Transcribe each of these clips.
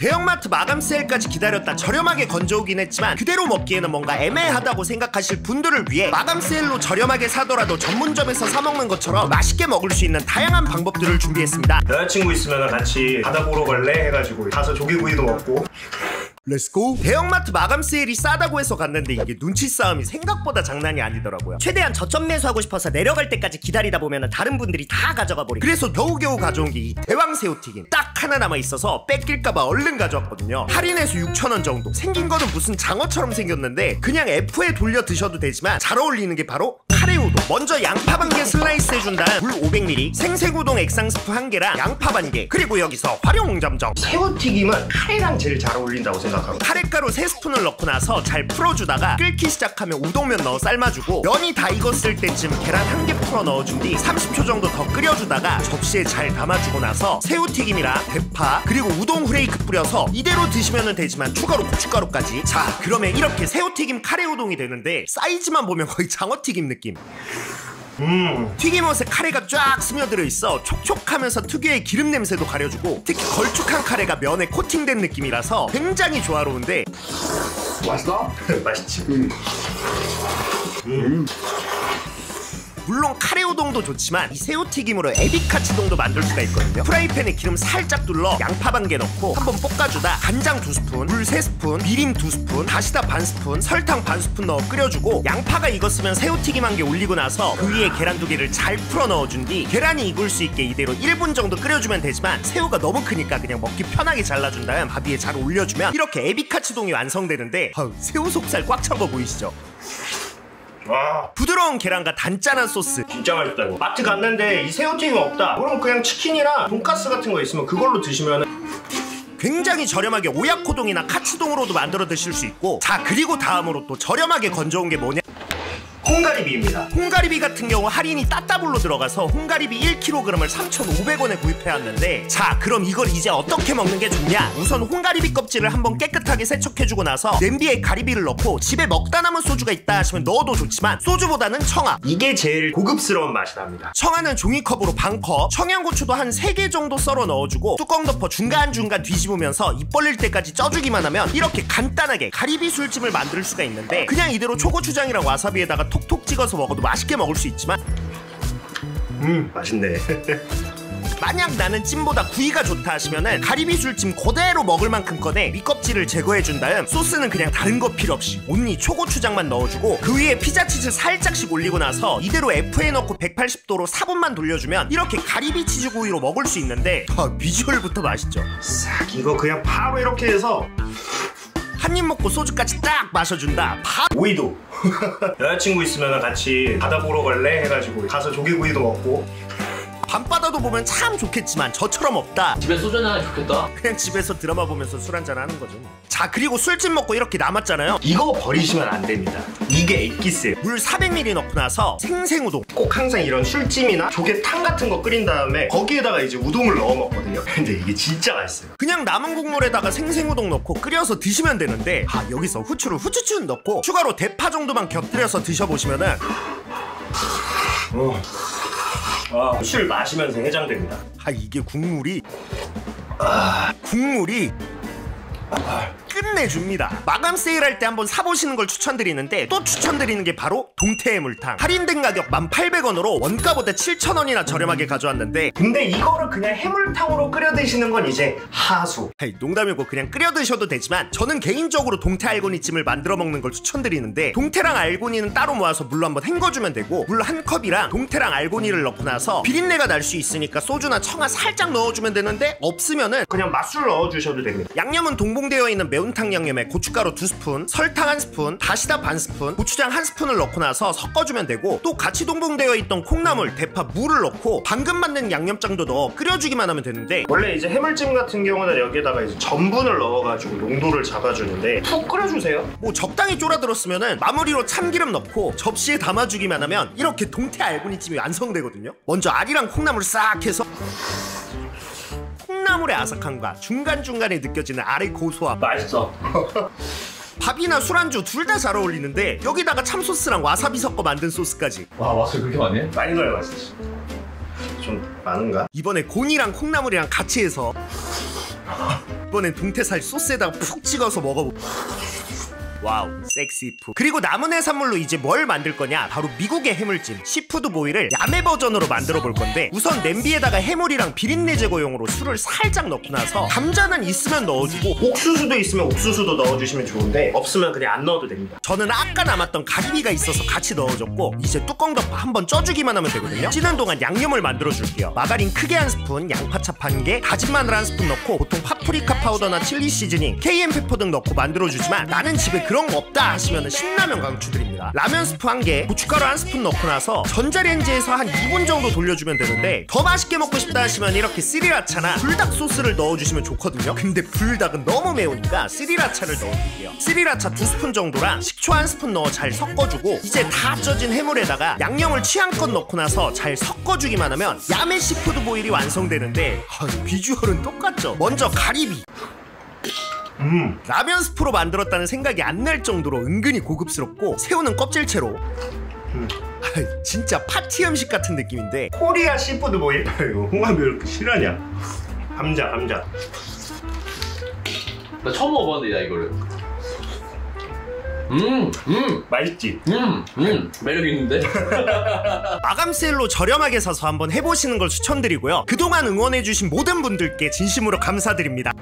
대형마트 마감 세일까지 기다렸다 저렴하게 건져오긴 했지만 그대로 먹기에는 뭔가 애매하다고 생각하실 분들을 위해 마감 세일로 저렴하게 사더라도 전문점에서 사 먹는 것처럼 맛있게 먹을 수 있는 다양한 방법들을 준비했습니다. 여자친구 있으면 같이 바다 보러 갈래? 해가지고 가서 조개구이도 먹고 렛츠고! 대형마트 마감 세일이 싸다고 해서 갔는데 이게 눈치 싸움이 생각보다 장난이 아니더라고요. 최대한 저점 매수하고 싶어서 내려갈 때까지 기다리다 보면 다른 분들이 다 가져가 버리고, 그래서 겨우겨우 가져온 게 이 대왕새우튀김 딱 하나 남아있어서 뺏길까봐 얼른 가져왔거든요. 할인해서 6,000원 정도. 생긴 거는 무슨 장어처럼 생겼는데 그냥 F에 돌려 드셔도 되지만 잘 어울리는 게 바로 카레우동. 먼저 양파 반개 슬라이스 해준 다음 물 500ml, 생새우동 액상 스프 1개랑 양파 반개, 그리고 여기서 활용점정. 새우튀김은 카레랑 제일 잘 어울린다고 생각합니다. 카레가루 3스푼을 넣고 나서 잘 풀어주다가 끓기 시작하면 우동면 넣어 삶아주고, 면이 다 익었을 때쯤 계란 1개 풀어 넣어준 뒤 30초 정도 더 끓여주다가 접시에 잘 담아주고 나서 새우튀김이랑 대파 그리고 우동 후레이크 뿌려서 이대로 드시면 되지만 추가로 고춧가루까지. 자, 그러면 이렇게 새우튀김 카레우동이 되는데 사이즈만 보면 거의 장어튀김 느낌. 튀김옷에 카레가 쫙 스며들어 있어 촉촉하면서 특유의 기름 냄새도 가려주고, 특히 걸쭉한 카레가 면에 코팅된 느낌이라서 굉장히 조화로운데. 맛있어? 맛있지. 물론 카레우동도 좋지만 이 새우튀김으로 에비카츠동도 만들 수가 있거든요. 프라이팬에 기름 살짝 둘러 양파 반개 넣고 한번 볶아주다 간장 2스푼, 물 3스푼, 미림 2스푼, 다시다 반스푼, 설탕 반스푼 넣어 끓여주고, 양파가 익었으면 새우튀김 1개 올리고 나서 그 위에 계란 2개를 잘 풀어 넣어준 뒤 계란이 익을 수 있게 이대로 1분 정도 끓여주면 되지만 새우가 너무 크니까 그냥 먹기 편하게 잘라준 다음 밥 위에 잘 올려주면 이렇게 에비카츠동이 완성되는데, 새우 속살 꽉 찬 거 보이시죠? 와, 부드러운 계란과 단짠한 소스 진짜 맛있다 이거. 마트 갔는데 이 새우튀김 없다 그럼 그냥 치킨이나 돈가스 같은 거 있으면 그걸로 드시면 굉장히 저렴하게 오야코동이나 카츠동으로도 만들어 드실 수 있고. 자, 그리고 다음으로 또 저렴하게 건져온 게 뭐냐? 홍가리비입니다. 홍가리비 같은 경우 할인이 따따블로 들어가서 홍가리비 1kg을 3,500원에 구입해왔는데, 자, 그럼 이걸 이제 어떻게 먹는 게 좋냐? 우선 홍가리비 껍질을 한번 깨끗하게 세척해주고 나서 냄비에 가리비를 넣고, 집에 먹다 남은 소주가 있다 하시면 넣어도 좋지만 소주보다는 청아, 이게 제일 고급스러운 맛이 납니다. 청아는 종이컵으로 반컵, 청양고추도 한 3개 정도 썰어 넣어주고 뚜껑 덮어 중간중간 뒤집으면서 입 벌릴 때까지 쪄주기만 하면 이렇게 간단하게 가리비 술찜을 만들 수가 있는데, 그냥 이대로 초고추장이랑 와사비에다가 톡톡 찍어서 먹어도 맛있게 먹을 수 있지만, 맛있네. 만약 나는 찜보다 구이가 좋다 하시면은 가리비 술찜 그대로 먹을 만큼 꺼내 밑껍질을 제거해준 다음 소스는 그냥 다른 거 필요 없이 온리 초고추장만 넣어주고 그 위에 피자치즈 살짝씩 올리고 나서 이대로 F에 넣고 180도로 4분만 돌려주면 이렇게 가리비 치즈구이로 먹을 수 있는데, 비주얼부터 맛있죠? 싹 이거 그냥 바로 이렇게 해서 한 입 먹고 소주까지 딱 마셔준다. 오이도 여자친구 있으면 같이 바다 보러 갈래? 해가지고 가서 조개구이도 먹고. 밤바다도 보면 참 좋겠지만 저처럼 없다. 집에 소주 하나 좋겠다. 그냥 집에서 드라마 보면서 술 한잔 하는 거죠. 자, 그리고 술찜 먹고 이렇게 남았잖아요. 이거 버리시면 안 됩니다. 이게 엑기스예요. 물 400ml 넣고 나서 생새우동. 꼭 항상 이런 술찜이나 조개탕 같은 거 끓인 다음에 거기에다가 이제 우동을 넣어 먹거든요. 근데 이게 진짜 맛있어요. 그냥 남은 국물에다가 생새우동 넣고 끓여서 드시면 되는데, 여기서 후추를 후추추 넣고 추가로 대파 정도만 곁들여서 드셔보시면은 술 마시면서 해장됩니다. 이게 국물이 끝내줍니다. 마감 세일할 때 한번 사보시는 걸 추천드리는데, 또 추천드리는 게 바로 동태해물탕. 할인된 가격 1,800원으로 원가보다 7,000원이나 저렴하게 가져왔는데, 근데 이거를 그냥 해물탕으로 끓여 드시는 건 이제 하수. 농담이고 그냥 끓여 드셔도 되지만 저는 개인적으로 동태 알고니찜을 만들어 먹는 걸 추천드리는데, 동태랑 알고니는 따로 모아서 물로 한번 헹궈주면 되고, 물 1컵이랑 동태랑 알고니를 넣고 나서 비린내가 날 수 있으니까 소주나 청아 살짝 넣어주면 되는데, 없으면은 그냥 맛술 넣어주셔도 됩니다. 양념은 동봉되어 있는 매운탕 양념에 고춧가루 2스푼, 설탕 1스푼, 다시다 반스푼, 고추장 1스푼을 넣고 나서 섞어주면 되고, 또 같이 동봉되어 있던 콩나물, 대파, 무를 넣고 방금 만든 양념장도 넣어 끓여주기만 하면 되는데, 원래 이제 해물찜 같은 경우는 여기에다가 이제 전분을 넣어가지고 농도를 잡아주는데 푹 끓여주세요. 뭐 적당히 쫄아들었으면은 마무리로 참기름 넣고 접시에 담아주기만 하면 이렇게 동태 알고니찜이 완성되거든요. 먼저 알이랑 콩나물 싹 해서 콩나물의 아삭함과 중간중간에 느껴지는 알의 고소함. 맛있어. 밥이나 술안주 둘 다 잘 어울리는데, 여기다가 참소스랑 와사비 섞어 만든 소스까지. 와, 맛을 그렇게 많이 해? 많이 넣어야 맛있어. 좀 많은가? 이번에 곤이랑 콩나물이랑 같이 해서 이번엔 동태살 소스에다가 푹 찍어서 먹어보. 와우, 섹시푸. 그리고 남은 해산물로 이제 뭘 만들 거냐? 바로 미국의 해물찜 시푸드 보이를 야매 버전으로 만들어 볼 건데, 우선 냄비에다가 해물이랑 비린내 제거용으로 술을 살짝 넣고 나서 감자는 있으면 넣어주고 옥수수도 있으면 옥수수도 넣어주시면 좋은데 없으면 그냥 안 넣어도 됩니다. 저는 아까 남았던 가리비가 있어서 같이 넣어줬고, 이제 뚜껑 덮어 한번 쪄주기만 하면 되거든요. 찌는 동안 양념을 만들어 줄게요. 마가린 크게 한 스푼, 양파찹 한 개, 다진 마늘 한 스푼 넣고, 보통 파프리카 파우더나 칠리 시즈닝, 케이엔 페퍼 등 넣고 만들어 주지만 나는 집에 그런 거 없다 하시면 신라면 강추드립니다. 라면 스프 한 개, 고춧가루 한 스푼 넣고 나서 전자레인지에서 한 2분 정도 돌려주면 되는데, 더 맛있게 먹고 싶다 하시면 이렇게 스리라차나 불닭 소스를 넣어주시면 좋거든요. 근데 불닭은 너무 매우니까 스리라차를 넣어줄게요. 스리라차 2스푼 정도랑 식초 한 스푼 넣어 잘 섞어주고, 이제 다 쪄진 해물에다가 양념을 취향껏 넣고 나서 잘 섞어주기만 하면 야매 시푸드 보일이 완성되는데, 비주얼은 똑같죠? 먼저 가리비. 라면 스프로 만들었다는 생각이 안 날 정도로 은근히 고급스럽고, 새우는 껍질채로. 진짜 파티 음식 같은 느낌인데. 코리아 시푸드 보일. 이거 홍합이 왜 이렇게 실하냐? 감자. 나 처음 먹어봤는데 야 이거를. 맛있지? 매력 있는데? 마감 세일로 저렴하게 사서 한번 해보시는 걸 추천드리고요. 그동안 응원해주신 모든 분들께 진심으로 감사드립니다.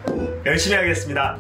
열심히 하겠습니다.